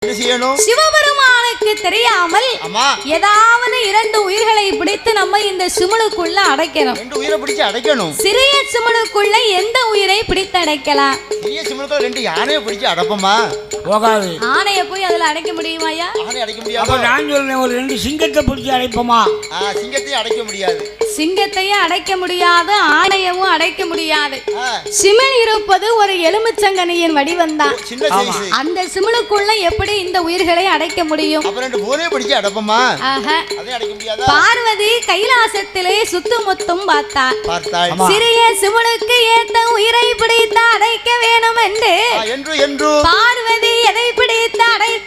என்ன செய்யணும்? சிவபெருமானுக்கு தெரியாமல் ஏதாவது 2 உயிர்களை பிடித்து நம்ம இந்த சிமுளுக்குள்ள அடைக்கணும். 2 உயிரை பிடிச்சு அடைக்கணும். சிறிய சிமுளுக்குள்ள எந்த உயிரை பிடித்து அடைக்கலாம்? சிறிய சிமுளுக்குள்ள 2 யானையை பிடிச்சு அடைப்போமா? போகாது. ஆனையை போய் அதுல அடைக்க முடியுமாயா? ஆனை அடைக்க முடியாது. அப்ப நான் சொல்றேன், ஒரு 2 சிங்கத்தை பிடிச்சி அடைப்போமா? சிங்கத்தையும் அடைக்க முடியாது. சிங்கத்தையும் அடைக்க முடியாது, ஆணையவும் அடைக்க முடியாது. சிமிழ் இருப்பது ஒரு எலுமிச்சங்கனியின் வடிவம்தான். அந்த சிமிழுக்குள்ள எப்படி இந்த உயிர்களை அடைக்க முடியும்? பார்வதி கைலாசத்திலே சுத்துமுத்தும் பார்த்தார். சிறிய சிமிழுக்கு ஏத்த உயிரை பிடித்து அடைக்க வேணும் என்று பார்வதி எதை பிடித்து அடைக்க